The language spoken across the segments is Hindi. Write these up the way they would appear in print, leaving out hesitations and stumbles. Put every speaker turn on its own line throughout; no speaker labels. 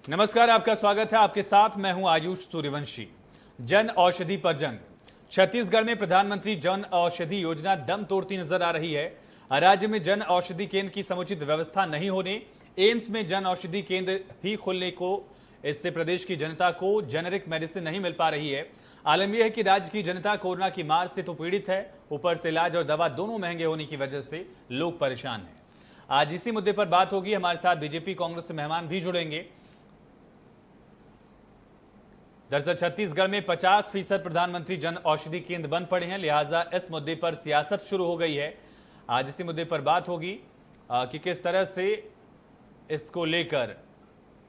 नमस्कार, आपका स्वागत है। आपके साथ मैं हूं आयुष सूर्यवंशी। जन औषधि पर जंग। छत्तीसगढ़ में प्रधानमंत्री जन औषधि योजना दम तोड़ती नजर आ रही है। राज्य में जन औषधि केंद्र की समुचित व्यवस्था नहीं होने, एम्स में जन औषधि केंद्र ही खोलने को, इससे प्रदेश की जनता को जेनेरिक मेडिसिन नहीं मिल पा रही है। आलम यह है कि राज्य की जनता कोरोना की मार से तो पीड़ित है, ऊपर से इलाज और दवा दोनों महंगे होने की वजह से लोग परेशान हैं। आज इसी मुद्दे पर बात होगी। हमारे साथ बीजेपी कांग्रेस से मेहमान भी जुड़ेंगे। दरअसल छत्तीसगढ़ में 50% प्रधानमंत्री जन औषधि केंद्र बंद पड़े हैं, लिहाजा इस मुद्दे पर सियासत शुरू हो गई है। आज इसी मुद्दे पर बात होगी कि किस तरह से इसको लेकर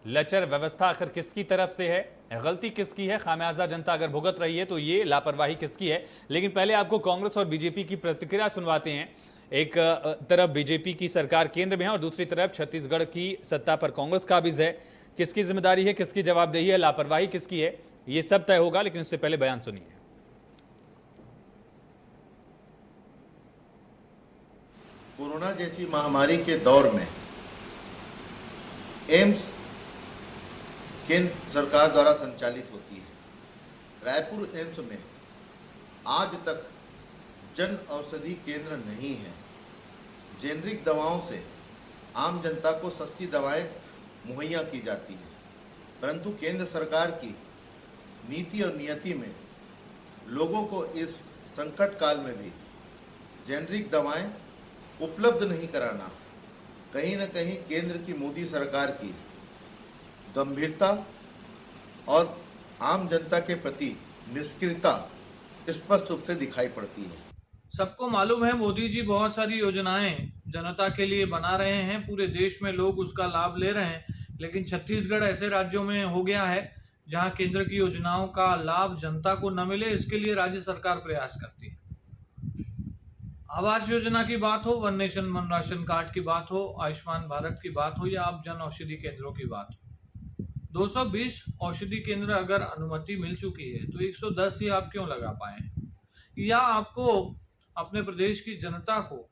लचर व्यवस्था आखिर किसकी तरफ से है, गलती किसकी है, खामियाजा जनता अगर भुगत रही है तो ये लापरवाही किसकी है। लेकिन पहले आपको कांग्रेस और बीजेपी की प्रतिक्रिया सुनवाते हैं। एक तरफ बीजेपी की सरकार केंद्र में है और दूसरी तरफ छत्तीसगढ़ की सत्ता पर कांग्रेस काबिज है। किसकी जिम्मेदारी है, किसकी जवाबदेही है, लापरवाही किसकी है, ये सब तय होगा। लेकिन उससे पहले बयान सुनिए।
कोरोना जैसी महामारी के दौर में एम्स केंद्र सरकार द्वारा संचालित होती है। रायपुर एम्स में आज तक जन औषधि केंद्र नहीं है। जेनरिक दवाओं से आम जनता को सस्ती दवाएं मुहैया की जाती है, परंतु केंद्र सरकार की नीति और नियति में लोगों को इस संकट काल में भी जेनरिक दवाएं उपलब्ध नहीं कराना कहीं न कहीं केंद्र की मोदी सरकार की गंभीरता और आम जनता के प्रति निष्क्रियता स्पष्ट रूप से दिखाई पड़ती है।
सबको मालूम है मोदी जी बहुत सारी योजनाएं जनता के लिए बना रहे हैं, पूरे देश में लोग उसका लाभ ले रहे हैं। लेकिन छत्तीसगढ़ ऐसे राज्यों में हो गया है जहां केंद्र की योजनाओं का लाभ जनता को न मिले, इसके लिए राज्य सरकार प्रयास करती है। आवास योजना की बात हो, one nation one ration card की बात हो, आयुष्मान भारत की बात हो या आप जन औषधि केंद्रों की बात हो, 220 औषधि केंद्र अगर अनुमति मिल चुकी है तो 110 ही आप क्यों लगा पाए हैं? या आपको अपने प्रदेश की जनता को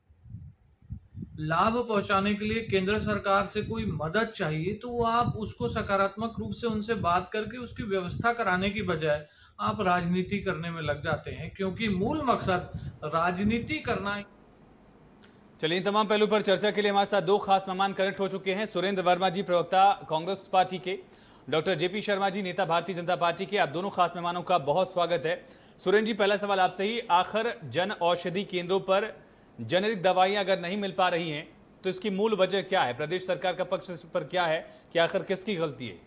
लाभ पहुंचाने के लिए केंद्र सरकार से कोई मदद चाहिए तो वो आप उसको सकारात्मक रूप से उनसे बात करके उसकी व्यवस्था कराने की बजाय आप राजनीति करने में लग जाते हैं, क्योंकि मूल मकसद राजनीति करना।
चलिए, इन तमाम पहलू पर चर्चा के लिए हमारे साथ दो खास मेहमान कनेक्ट हो चुके हैं। सुरेंद्र वर्मा जी, प्रवक्ता कांग्रेस पार्टी के, डॉक्टर जेपी शर्मा जी, नेता भारतीय जनता पार्टी के। आप दोनों खास मेहमानों का बहुत स्वागत है। सुरेंद्र जी, पहला सवाल आपसे ही, आखिर जन औषधि केंद्रों पर जेनेरिक दवाइयां अगर नहीं मिल पा रही हैं तो इसकी मूल वजह क्या है? प्रदेश सरकार का पक्ष इस पर क्या है कि आखिर किसकी गलती है?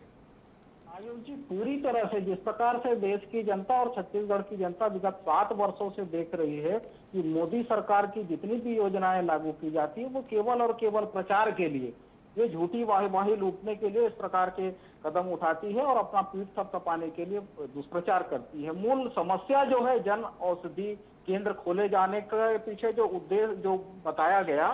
आयुष जी, पूरी तरह से जिस प्रकार से देश की जनता और छत्तीसगढ़ की जनता विगत 7 वर्षों से देख रही है कि मोदी सरकार की जितनी भी योजनाएं लागू की जाती है वो केवल और केवल प्रचार के लिए, ये झूठी वाहवाही लूटने के लिए इस प्रकार के कदम उठाती है और अपना पीठ थपथपाने के लिए दुष्प्रचार करती है। मूल समस्या जो है जन औषधि केंद्र खोले जाने के पीछे जो उद्देश्य जो बताया गया,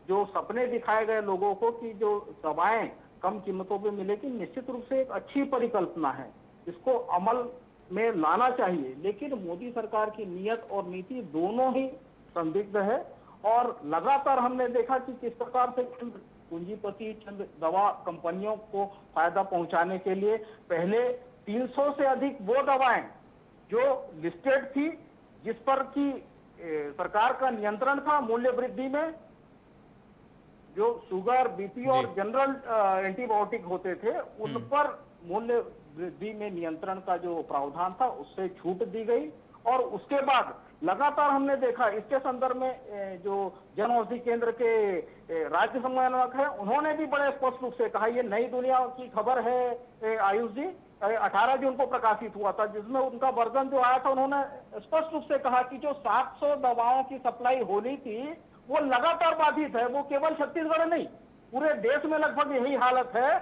जो सपने दिखाए गए लोगों को कि जो दवाएं कम कीमतों पे मिलेगी, निश्चित रूप से एक अच्छी परिकल्पना है, इसको अमल में लाना चाहिए। लेकिन मोदी सरकार की नीयत और नीति दोनों ही संदिग्ध है और लगातार हमने देखा कि किस प्रकार से पूंजीपति चंद दवा कंपनियों को फायदा पहुंचाने के लिए पहले 300 से अधिक वो दवाएं जो लिस्टेड थी, जिस पर की सरकार का नियंत्रण था मूल्य वृद्धि में, जो शुगर, बीपी और जनरल एंटीबायोटिक होते थे, उन पर मूल्य वृद्धि में नियंत्रण का जो प्रावधान था उससे छूट दी गई। और उसके बाद लगातार हमने देखा इसके संदर्भ में जो जन औषधि केंद्र के राज्य समन्वयक है, उन्होंने भी बड़े स्पष्ट रूप से कहा, ये नई दुनिया की खबर है आयुष जी, 18 जून को प्रकाशित हुआ था, जिसमें उनका वर्जन जो आया था, उन्होंने स्पष्ट रूप से कहा कि जो 700 दवाओं की सप्लाई होनी थी वो लगातार बाधित है। वो केवल छत्तीसगढ़ नहीं, पूरे देश में लगभग यही हालत है।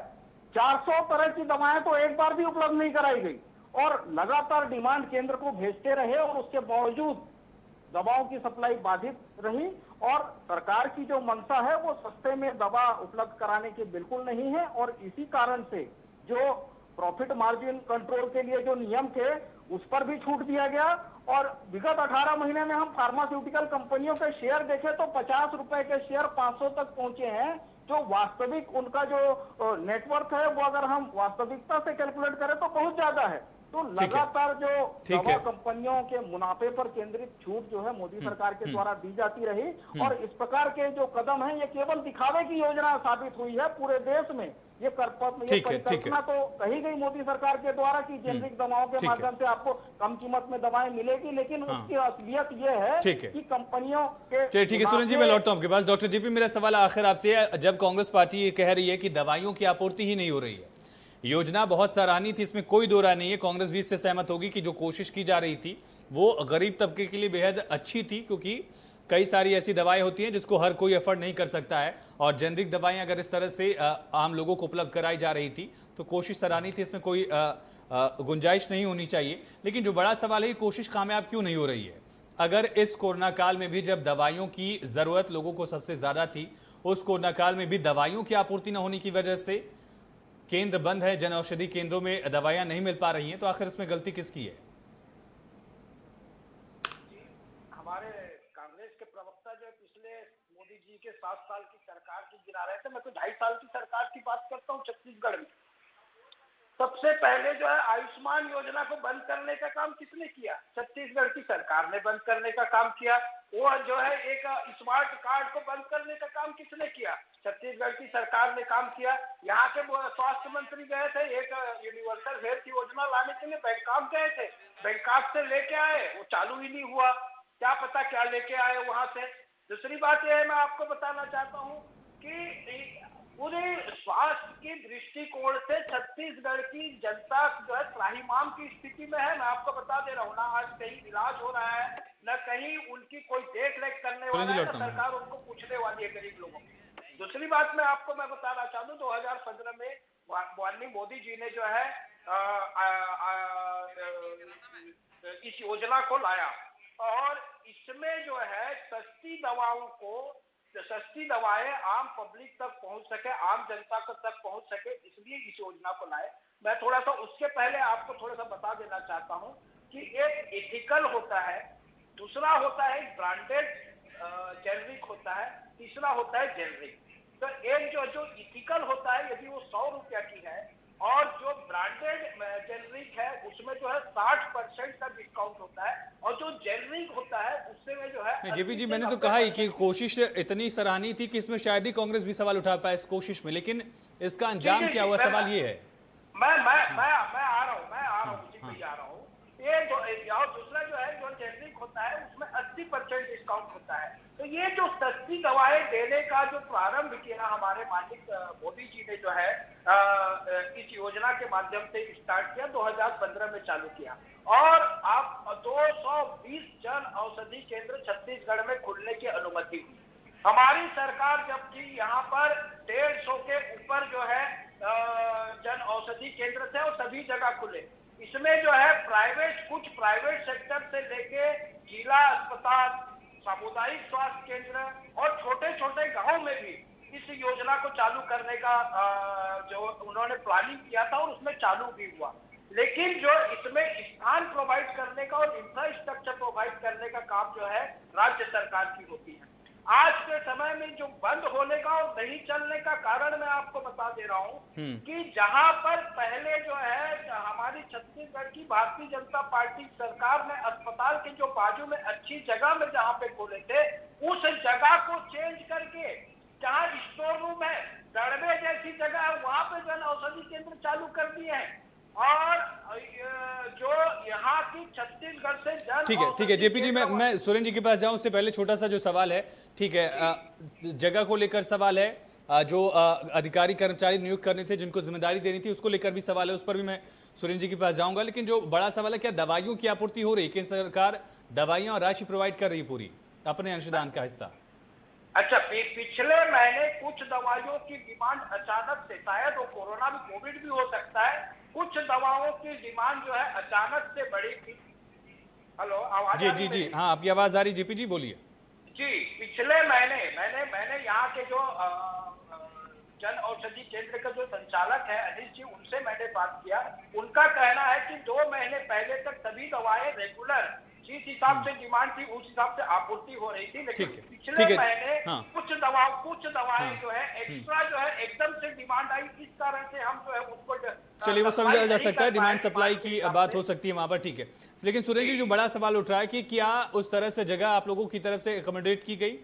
400 तरह की दवाएं तो एक बार भी उपलब्ध नहीं कराई गई और लगातार डिमांड केंद्र को भेजते रहे और उसके बावजूद दवाओं की सप्लाई बाधित रही। और सरकार की जो मंशा है वो सस्ते में दवा उपलब्ध कराने की बिल्कुल नहीं है और इसी कारण से जो प्रॉफिट मार्जिन कंट्रोल के लिए जो नियम थे उस पर भी छूट दिया गया। और विगत 18 महीने में हम फार्मास्यूटिकल कंपनियों के शेयर देखें तो 50 रुपए के शेयर 500 तक पहुंचे हैं। जो वास्तविक उनका जो नेटवर्थ है वो अगर हम वास्तविकता से कैलकुलेट करें तो बहुत ज्यादा है। तो
ठीक है।
लगातार जो
ठीक
दवा
है।
कंपनियों के मुनाफे पर केंद्रित छूट जो है मोदी सरकार के द्वारा दी जाती रही, और इस प्रकार के जो कदम है ये केवल दिखावे की योजना साबित हुई है पूरे देश में। ये
ठीक है।
परिकल्पना तो कही गई मोदी सरकार के द्वारा कि जेनरिक दवाओं के
ठीक है।
माध्यम से आपको कम कीमत में दवाएं मिलेगी, लेकिन उसकी असलियत ये है
ठीक है।
कि कंपनियों के
चलिए ठीक है सुरेंद्र जी, मैं लौटता हूं आपके पास। डॉक्टर जेपी, मेरा सवाल आखिर आपसे है, जब कांग्रेस पार्टी ये कह रही है कि दवाइयों की आपूर्ति ही नहीं हो रही है, योजना बहुत सराहनीय थी, इसमें कोई दो राय नहीं है, कांग्रेस भी इससे सहमत होगी कि जो कोशिश की जा रही थी वो गरीब तबके के लिए बेहद अच्छी थी, क्योंकि कई सारी ऐसी दवाएं होती हैं जिसको हर कोई अफोर्ड नहीं कर सकता है, और जेनरिक दवाएं अगर इस तरह से आम लोगों को उपलब्ध कराई जा रही थी तो कोशिश सराहनीय थी, इसमें कोई गुंजाइश नहीं होनी चाहिए। लेकिन जो बड़ा सवाल है कि कोशिश कामयाब क्यों नहीं हो रही है? अगर इस कोरोना काल में भी जब दवाइयों की जरूरत लोगों को सबसे ज्यादा थी, उस कोरोना काल में भी दवाइयों की आपूर्ति न होने की वजह से केंद्र बंद है, जन औषधि केंद्रों में दवाइयां नहीं मिल पा रही हैं, तो आखिर इसमें गलती किसकी है?
हमारे कांग्रेस के प्रवक्ता जो पिछले मोदी जी के 7 साल की सरकार की गिरा रहे थे, मैं तो 2.5 साल की सरकार की बात करता हूँ छत्तीसगढ़ में। सबसे पहले जो है आयुष्मान योजना को बंद करने का काम किसने किया? छत्तीसगढ़ की सरकार ने बंद करने का काम किया। वो जो है एक स्मार्ट कार्ड को बंद करने का काम किसने किया? छत्तीसगढ़ की सरकार ने काम किया। यहाँ के स्वास्थ्य मंत्री गए थे एक यूनिवर्सल हेल्थ योजना लाने के लिए, बैंकॉक गए थे, बैंकॉक से लेके आए, वो चालू ही नहीं हुआ। क्या पता क्या लेके आए वहां से। दूसरी बात यह है, मैं आपको बताना चाहता हूँ कि पूरे स्वास्थ्य की दृष्टिकोण से छत्तीसगढ़ की जनता जो है त्राहिमाम की स्थिति में है। मैं आपको बता दे रहा हूँ ना, आज कहीं इलाज हो रहा है, न कहीं उनकी कोई देख रेख करने वाला है, न सरकार उनको पूछने वाली है गरीब लोगों की। दूसरी बात मैं बताना चाहता हूँ, 2015 में माननीय मोदी जी ने जो है इस योजना को लाया, और इसमें जो है सस्ती दवाएं आम पब्लिक तक पहुंच सके, आम जनता तक पहुंच सके, इसलिए इस योजना को लाए। मैं थोड़ा सा उसके पहले आपको थोड़ा सा बता देना चाहता हूं कि एक एथिकल होता है, दूसरा होता है ब्रांडेड जेनरिक होता है, तीसरा होता है जेनरिक। तो एक जो एथिकल होता है, यदि वो 100 रुपया की है, और जो ब्रांडेड जेनरिक है उसमें जो है 60% का डिस्काउंट होता है, और जो जेनरिक होता है उससे में जो है
जेपी जी, मैंने तो कहा ही कि कोशिश इतनी सराहनीय थी कि इसमें शायद ही कांग्रेस भी सवाल उठा पाए इस कोशिश में, लेकिन इसका अंजाम क्या हुआ, सवाल ये है।
मैं आ रहा हूँ उसी पे आ रहा हूँ। ये जो और दूसरा जो है जो जेनरिक होता है उसमें 80% डिस्काउंट होता है। तो ये जो सस्ती दवाएं देने का जो प्रारंभ किया हमारे माननीय मोदी जी ने जो है इस योजना के माध्यम से स्टार्ट किया, 2015 में चालू किया, और आप 220 जन औषधि केंद्र छत्तीसगढ़ में खुलने की अनुमति हुई। हमारी सरकार जबकि यहाँ पर 150 के ऊपर जो है जन औषधि केंद्र थे और सभी जगह खुले। इसमें जो है कुछ प्राइवेट सेक्टर से लेके जिला अस्पताल, सामुदायिक स्वास्थ्य केंद्र और छोटे छोटे गांव में भी इस योजना को चालू करने का जो उन्होंने प्लानिंग किया था, और उसमें चालू भी हुआ। लेकिन जो इसमें स्थान प्रोवाइड करने का और इंफ्रास्ट्रक्चर प्रोवाइड करने का काम जो है राज्य सरकार की होती है। आज के समय में जो बंद होने का और नहीं चलने का कारण मैं आपको बता दे रहा हूं कि जहां पर पहले जो है हमारी छत्तीसगढ़ की भारतीय जनता पार्टी सरकार ने अस्पताल के जो बाजू में अच्छी जगह में जहां पे खोले थे, उस जगह को चेंज करके जहां स्टोर रूम है, दड़बे जैसी जगह है, वहां पे जन औषधि केंद्र चालू कर दिए हैं। और जो यहाँ की छत्तीसगढ़ से
ठीक है जेपी जी, मैं सुरेंद्र जी के पास जाऊं उससे पहले छोटा सा जो सवाल है, ठीक है, जगह को लेकर सवाल है, जो अधिकारी कर्मचारी नियुक्त करने थे, जिनको जिम्मेदारी देनी थी, उसको लेकर भी सवाल है, उस पर भी मैं सुरेंद्र जी के पास जाऊंगा। लेकिन जो बड़ा सवाल है, क्या दवाइयों की आपूर्ति हो रही है? केंद्र सरकार दवाइयां और राशि प्रोवाइड कर रही है पूरी अपने अंशदान का हिस्सा?
अच्छा, पिछले महीने कुछ दवाइयों की डिमांड अचानक से, शायद वो कोरोना भी, कोविड भी हो सकता है, कुछ दवाओं की डिमांड जो है अचानक से बढ़ी थी। हेलो, आवाज?
जी, हाँ, आपकी आवाज आ रही, जेपी जी बोलिए।
जी, पिछले महीने मैंने यहाँ के जो जन औषधि केंद्र का जो संचालक है अनिल जी, उनसे मैंने बात किया। उनका कहना है कि 2 महीने पहले तक सभी दवाएं रेगुलर जिस हिसाब से डिमांड थी उस हिसाब से आपूर्ति हो रही थी, लेकिन
ठीक है,
पिछले
ठीक है,
महीने
हाँ।
कुछ दवाएं जो है एक्स्ट्रा जो है एकदम से डिमांड आई, इस कारण से हम जो है उसको
चलिए वो समझा जा
नहीं
सकता है,
कर
डिमांड
पाए
सप्लाई
डिमांड के
की
हिसाब
बात
से।
हो सकती है वहां पर, ठीक है। लेकिन सुरेंद्र जी, जो बड़ा सवाल उठ रहा है कि क्या उस तरह से जगह आप लोगों की तरफ से अकोमोडेट की गई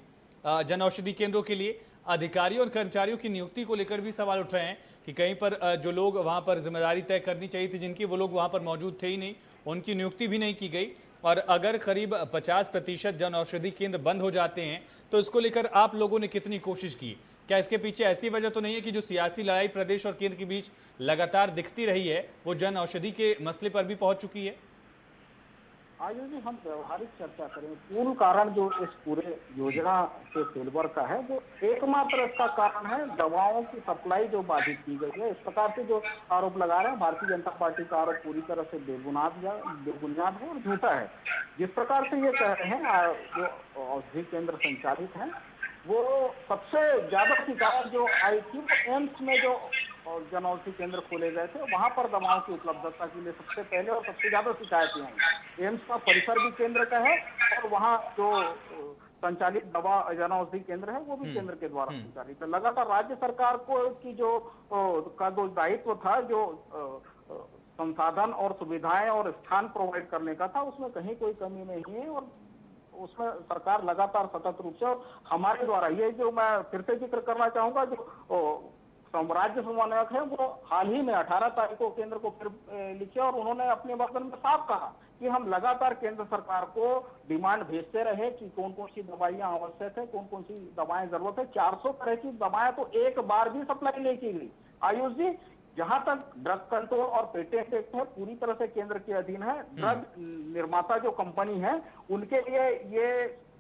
जन औषधि केंद्रों के लिए? अधिकारियों और कर्मचारियों की नियुक्ति को लेकर भी सवाल उठ रहे हैं कि कहीं पर जो लोग वहां पर जिम्मेदारी तय करनी चाहिए थी जिनकी, वो लोग वहां पर मौजूद थे ही नहीं, उनकी नियुक्ति भी नहीं की गई। और अगर करीब 50% जन औषधि केंद्र बंद हो जाते हैं तो इसको लेकर आप लोगों ने कितनी कोशिश की? क्या इसके पीछे ऐसी वजह तो नहीं है कि जो सियासी लड़ाई प्रदेश और केंद्र के बीच लगातार दिखती रही है वो जन औषधि के मसले पर भी पहुंच चुकी है?
आयु जी, हम व्यवहारिक चर्चा करें, मूल कारण जो इस पूरे योजना के फेलवर का है, वो एकमात्र इसका कारण है दवाओं की सप्लाई जो बाधित की गई है। इस प्रकार से जो आरोप लगा रहे हैं भारतीय जनता पार्टी का आरोप पूरी तरह से बेबुनियाद है और झूठा है। जिस प्रकार से ये कह रहे हैं जो औषधि केंद्र संचालित हैं, वो सबसे ज्यादा शिकायत जो आई थी वो एम्स में जो जन औषधि केंद्र खोले गए थे, वहां पर दवाओं की उपलब्धता के लिए सबसे पहले और सबसे ज्यादा शिकायतें आई। एम्स का परिसर भी केंद्र का है और वहाँ जो संचालित दवा जन औषधि केंद्र है वो भी केंद्र के द्वारा संचालित है। लगातार राज्य सरकार को की जो दायित्व था, जो संसाधन और सुविधाएं और स्थान प्रोवाइड करने का था, उसमें कहीं कोई कमी नहीं है और उसमें सरकार लगातार सतत रूप से, और हमारे द्वारा ये जो मैं फिर से जिक्र करना चाहूंगा, जो राज्य समन्वयक है वो हाल ही में 18 तारीख को केंद्र को फिर लिखे और उन्होंने अपने वचन में साफ कहा कि हम लगातार केंद्र सरकार को डिमांड भेजते रहे कि कौन कौन सी दवाइयां आवश्यक है, कौन कौन सी दवाएं जरूरत है। 400 तरह की दवाएं तो एक बार भी सप्लाई नहीं की गई। आयुष जी, जहां तक ड्रग कंट्रोल और पेटेंट एक्ट है पूरी तरह से केंद्र के अधीन है। ड्रग निर्माता जो कंपनी है उनके लिए ये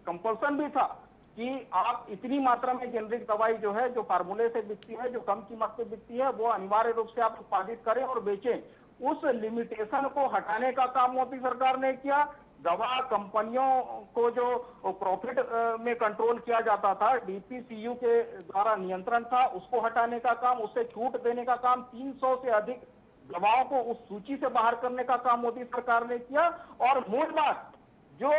कंपल्सन भी था कि आप इतनी मात्रा में जेनरिक दवाई जो है, जो फार्मूले से बिकती है, जो कम कीमत पे बिकती है, वो अनिवार्य रूप से आप उत्पादित करें और बेचें। उस लिमिटेशन को हटाने का काम मोदी सरकार ने किया। दवा कंपनियों को जो प्रॉफिट में कंट्रोल किया जाता था, डीपीसीयू के द्वारा नियंत्रण था, उसको हटाने का काम, उससे छूट देने का काम, 300 से अधिक दवाओं को उस सूची से बाहर करने का काम मोदी सरकार ने किया। और मूल बात, जो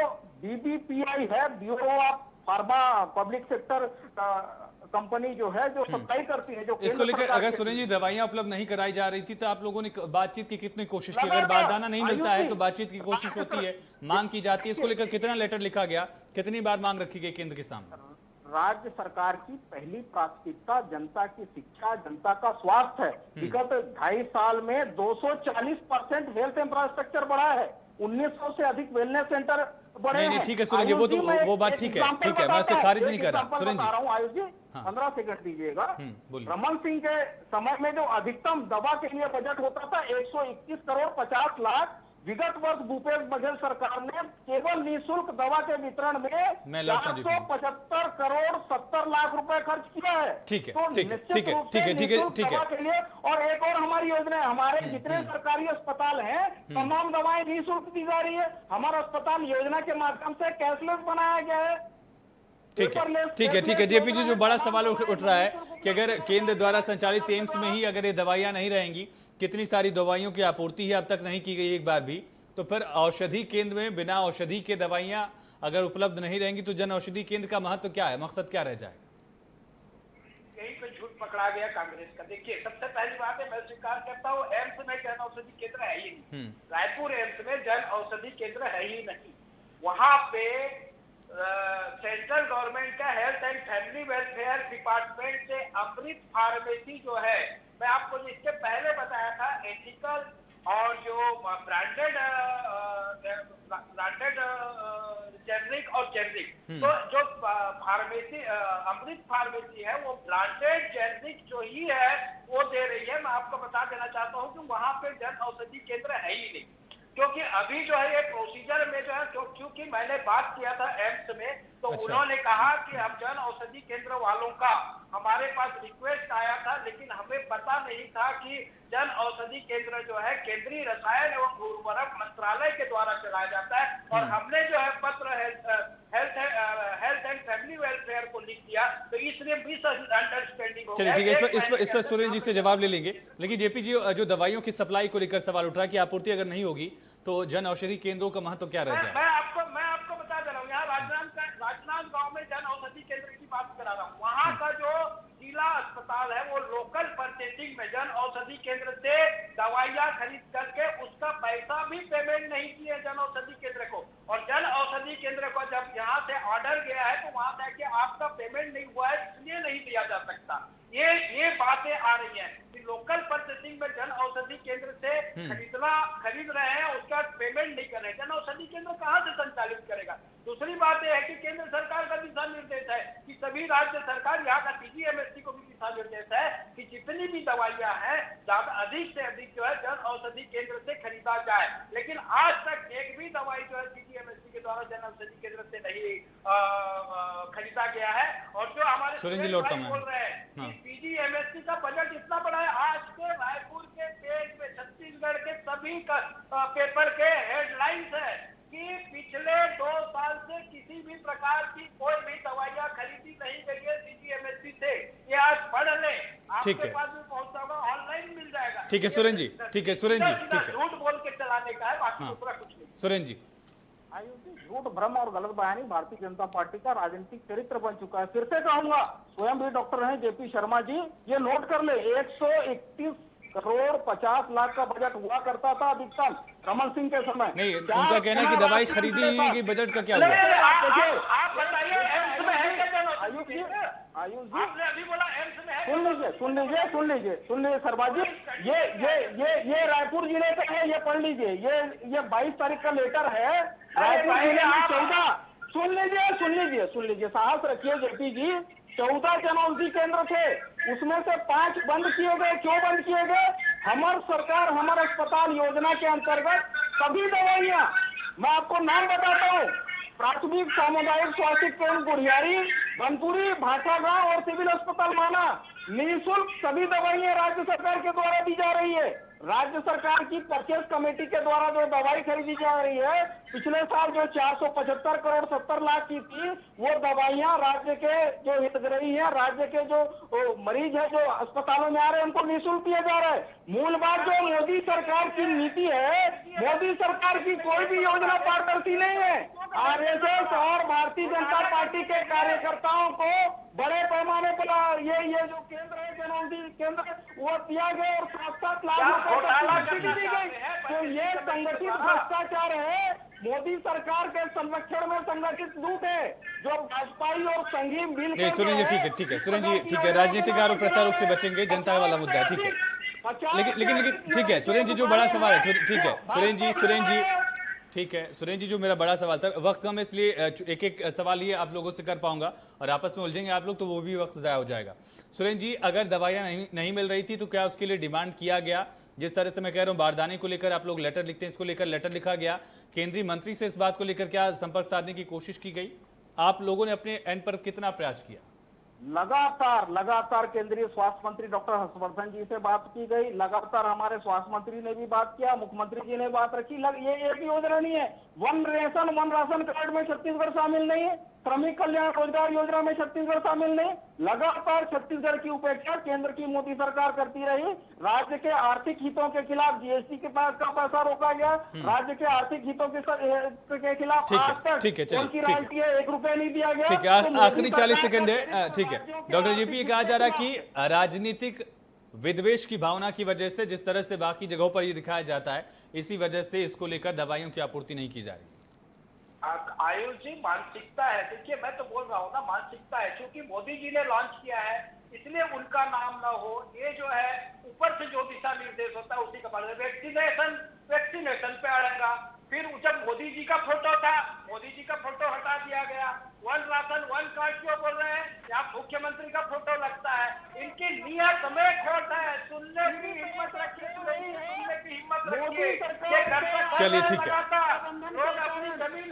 बीबीपीआई है, bureau of pharma public sector company जो है, जो सप्लाई करती है, जो
इसको लेकर अगर सुरेंद्र जी दवाइयां उपलब्ध नहीं कराई जा रही थी तो आप लोगों ने बातचीत की कितनी कोशिश की? अगर बारदाना नहीं मिलता है तो बातचीत की कोशिश होती है, मांग की जाती है। इसको लेकर कितना लेटर लिखा गया, कितनी बार मांग रखी गई केंद्र के सामने?
राज्य सरकार की पहली प्राथमिकता जनता की शिक्षा, जनता का स्वास्थ्य है। विगत 2.5 साल में 240% हेल्थ इंफ्रास्ट्रक्चर बढ़ा है, 1900 से अधिक वेलनेस सेंटर बढ़े
नहीं,
हैं।
ठीक है सुरेंद्र जी, वो बात ठीक है, मैं उससे खारिज नहीं कर रहा सुरेंद्र जी।
आयुष जी, 15 सेकंड दीजिएगा।
बोलिए।
रमन सिंह के समय में जो अधिकतम दवा के लिए बजट होता था 121 करोड़ 50 लाख, विगत वर्ष भूपेश बघेल सरकार ने केवल निःशुल्क दवा के वितरण में 475 करोड़ 70 लाख रुपए खर्च किया है।
ठीक है,
तो
ठीक है,
निश्चित
ठीक है,
रूप
ठीक
से
है, ठीक है,
निःशुल्क
ठीक है।
दवा के लिए, और एक और हमारी योजना है, हमारे जितने सरकारी अस्पताल हैं तमाम दवाएं निःशुल्क दी जा रही है। हमारा अस्पताल योजना के माध्यम से कैशलेस बनाया गया है।
ठीक है, ठीक है, ठीक है। जेपी जी, जो बड़ा सवाल उठ रहा है कि अगर केंद्र द्वारा संचालित एम्स में ही अगर ये दवाइयां नहीं रहेंगी, कितनी सारी दवाइयों की आपूर्ति है अब तक नहीं की गई एक बार भी, तो फिर औषधि केंद्र में बिना औषधि के दवाइयां अगर उपलब्ध नहीं रहेंगी तो जन औषधि केंद्र का महत्व क्या है, मकसद क्या रह जाएगा?
कहीं पे झूठ पकड़ा गया कांग्रेस का। देखिए, सबसे पहली बात है, मैं स्वीकार करता हूँ एम्स में जन औषधि केंद्र है ही नहीं। रायपुर एम्स में जन औषधि केंद्र है ही नहीं। वहां पे सेंट्रल गवर्नमेंट का health and family welfare department से अमृत फार्मेसी जो है, मैं आपको इसके पहले बताया था, एथिकल और जो ब्रांडेड जेनरिक और जेनरिक, तो जो फार्मेसी अमृत फार्मेसी है वो ब्रांडेड जेनरिक जो ही है वो दे रही है। मैं आपको बता देना चाहता हूँ कि वहां पे जन औषधि केंद्र है ही नहीं, क्योंकि अभी जो है ये प्रोसीजर में जो है, क्योंकि मैंने बात किया था एम्स में, तो उन्होंने कहा कि हम जन औषधि केंद्र वालों का हमारे पास रिक्वेस्ट आया था, लेकिन हमें पता नहीं था कि जन औषधि केंद्र जो है केंद्रीय रसायन एवं उर्वरक मंत्रालय के द्वारा चलाया जाता है। और हमने जो है पत्र हेल्थ एंड फैमिली वेलफेयर को लिख दिया, तो इसलिए मिसअंडरस्टैंडिंग हो गया।
चलिए ठीक है, इस पर सुरेंद्र जी से जवाब ले लेंगे। लेकिन जेपी जी, जो दवाइयों की सप्लाई को लेकर सवाल उठ रहा है कि आपूर्ति अगर नहीं होगी तो जन औषधि केंद्रों का महत्व क्या रह जाएगा?
अस्पताल है वो लोकल परचेसिंग में जन औषधि केंद्र से दवाइयां खरीद करके उसका पैसा भी पेमेंट नहीं किए जन औषधि केंद्र को, और जन औषधि केंद्र को जब यहाँ से ऑर्डर गया है तो वहां से कि आपका पेमेंट नहीं हुआ है इसलिए नहीं दिया जा सकता। ये बातें आ रही हैं कि लोकल परचेसिंग में जन औषधि केंद्र से खरीद रहे हैं, उसका पेमेंट नहीं कर रहे, जन औषधि केंद्र कहां से संचालित करेगा। दूसरी बात यह है कि केंद्र सरकार का दिशा निर्देश है कि सभी राज्य सरकार, यहाँ का डीजीएमएससी को भी दिशा निर्देश है कि जितनी भी दवाइयां हैं ज्यादा अधिक से अधिक जो है जन औषधि केंद्र से खरीदा जाए, लेकिन आज तक एक भी दवाई जो है डीजीएमएससी के द्वारा जन औषधि केंद्र से नहीं खरीदा गया है। और जो हमारे
सुरेंद्र जी लौटता
बोल रहे हैं डीजीएमएससी का बजट इतना बड़ा है, आज के रायपुर के पेज पे छत्तीसगढ़ के सभी पेपर के हेडलाइंस है कि पिछले 2 साल से किसी भी प्रकार की कोई भी दवाइयां खरीदी नहीं गई है डीजीएमएससी से। ये आज पढ़ ले, आपके पास भी पहुंचता होगा, ऑनलाइन मिल जाएगा।
ठीक है सुरेंद्र जी, ठीक है सुरेंद्र जी, ठीक है
झूठ बोल के चलाने का है, बाकी दूसरा कुछ नहीं।
सुरेंद्र जी,
आयुष जी, झूठ, भ्रम और गलत बयानी भारतीय जनता पार्टी का राजनीतिक चरित्र बन चुका है। फिर से कहूंगा, स्वयं भी डॉक्टर हैं जेपी शर्मा जी, ये नोट कर ले, 131 करोड़ 50 लाख का बजट हुआ करता था अधिकतम कमल सिंह के समय।
नहीं उनका कहना है कि दवाई खरीदी ही है कि बजट का क्या हुआ?
आप बताइए एम्स में है क्या?
आयुष जी, आयुष जी,
आपने अभी बोला एम्स में है।
सुन लीजिए शर्मा जी, ये रायपुर जिले का है, ये पढ़ लीजिए, ये 22 तारीख का लेटर है रायपुर जिले में 14। सुन लीजिए, साहस रखिए जेपी जी, 14 जन औषधि केंद्र थे, उसमें से 5 बंद किए गए। क्यों बंद किए गए? हमार सरकार, हमारे अस्पताल योजना के अंतर्गत सभी दवाइयां, मैं आपको नाम बताता हूँ, प्राथमिक सामुदायिक स्वास्थ्य केंद्र गुड़ियारी, बनपुरी, भाटागांव और सिविल अस्पताल माना, निःशुल्क सभी दवाइयां राज्य सरकार के द्वारा दी जा रही है। राज्य सरकार की परचेज कमेटी के द्वारा जो दवाई खरीदी जा रही है, पिछले साल जो 475 करोड़ 70 लाख की थी, वो दवाइयां राज्य के जो हितग्राही हैं, राज्य के जो मरीज है जो अस्पतालों में आ रहे हैं, उनको निःशुल्क दिया जा रहा है। मूल बात जो मोदी सरकार की नीति है, मोदी सरकार की कोई भी योजना पारदर्शी नहीं है। आरएसएस और भारतीय जनता पार्टी के कार्यकर्ताओं को बड़े पैमाने पर ये जो केंद्र है जन औषधि केंद्र वो दिया गया और 7-7 लाख रुपए दी गई। तो ये संगठित भ्रष्टाचार है। मोदी सरकार के संरक्षण में संगठित लूट है जो भाजपाई और संघीय मिल।
नहीं सुरेंद्र जी, ठीक है सुरेंद्र जी, ठीक है, राजनीतिक आरोप प्रत्यारोप से बचेंगे, जनता वाला मुद्दा है, ठीक है, लेकिन ठीक है सुरेंद्र जी, जो बड़ा सवाल है, ठीक है सुरेंद्र जी, ठीक है सुरेंद्र जी, जो मेरा बड़ा सवाल था, वक्त कम है इसलिए एक सवाल ये आप लोगों से कर पाऊंगा और आपस में उलझेंगे आप लोग तो वो भी वक्त ज़ाया हो जाएगा। सुरेंद्र जी, अगर दवाइयां नहीं मिल रही थी तो क्या उसके लिए डिमांड किया गया? जिस तरह से मैं कह रहा हूँ बारदाने को लेकर आप लोग लेटर लिखते हैं, इसको लेकर लेटर लिखा गया, केंद्रीय मंत्री से इस बात को लेकर क्या संपर्क साधने की कोशिश की गई? आप लोगों ने अपने एंड पर कितना प्रयास किया?
लगातार केंद्रीय स्वास्थ्य मंत्री डॉक्टर हर्षवर्धन जी से बात की गई, लगातार हमारे स्वास्थ्य मंत्री ने भी बात किया, मुख्यमंत्री जी ने बात रखी। ये एक योजना नहीं है, वन राशन कार्ड में छत्तीसगढ़ शामिल नहीं है, श्रमिक कल्याण रोजगार योजना में छत्तीसगढ़ शामिल नहीं। लगातार छत्तीसगढ़ की उपेक्षा केंद्र की मोदी सरकार करती रही। राज्य के आर्थिक हितों के खिलाफ जीएसटी के पास का पैसा रोका गया, राज्य के आर्थिक हितों के खिलाफ आज तक उनकी राशि 1 रुपए नहीं दिया गया।
ठीक है, आखिरी 40 सेकंड है, ठीक है डॉक्टर जेपी, ये कहा जा रहा है कि राजनीतिक विद्वेष की भावना की वजह से जिस तरह से बाकी जगहों पर ये दिखाया जाता है, इसी वजह से इसको लेकर दवाइयों की आपूर्ति नहीं की जा रही।
आयुष जी, मानसिकता है, देखिए मैं तो बोल रहा हूँ ना, मानसिकता है, क्योंकि मोदी जी ने लॉन्च किया है इसलिए उनका नाम ना हो। ये जो है ऊपर से जो दिशा निर्देश होता है उसी का पालन। वैक्सीनेशन पे अड़ेगा, फिर जब मोदी जी का फोटो था, मोदी जी का फोटो हटा दिया गया। वन राशन वन कार्ड क्यों बोल रहे हैं? यहाँ मुख्यमंत्री का फोटो लगता है। इनकी नियत में खोट है, सुनने की हिम्मत रखिए, सुनने की हिम्मत रखिए।
चलिए ठीक है,
लोग अपनी जमीन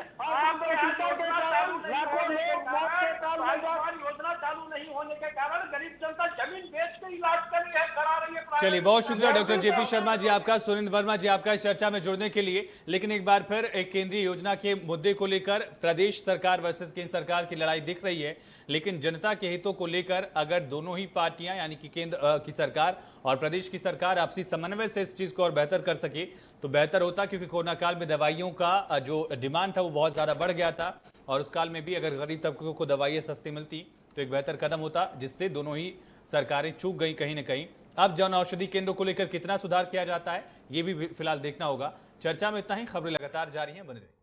योजना चालू नहीं होने के कारण गरीब जनता जमीन बेच के इलाज कर रही है, करा रही है।
चलिए, बहुत शुक्रिया डॉक्टर जेपी शर्मा जी आपका, सुरेंद्र वर्मा जी आपका इस चर्चा में जुड़ने के लिए। लेकिन एक बार फिर एक केंद्रीय योजना के मुद्दे को लेकर प्रदेश सरकार वर्सेस केंद्र सरकार की लड़ाई दिख रही है, लेकिन जनता के हितों को लेकर अगर दोनों ही पार्टियां यानी कि केंद्र की सरकार और प्रदेश की सरकार आपसी समन्वय से इस चीज को और बेहतर कर सके तो बेहतर होता, क्योंकि कोरोना काल में दवाइयों का जो डिमांड था वो बहुत ज्यादा बढ़ गया था और उस काल में भी अगर गरीब तबकों को दवाइयां सस्ती मिलती तो एक बेहतर कदम होता, जिससे दोनों ही सरकारें चूक गई कहीं न कहीं। अब जन औषधि केंद्रों को लेकर कितना सुधार किया जाता है, ये भी फिलहाल देखना होगा। चर्चा में इतना ही, खबरें लगातार जारी हैं, बने रहिए।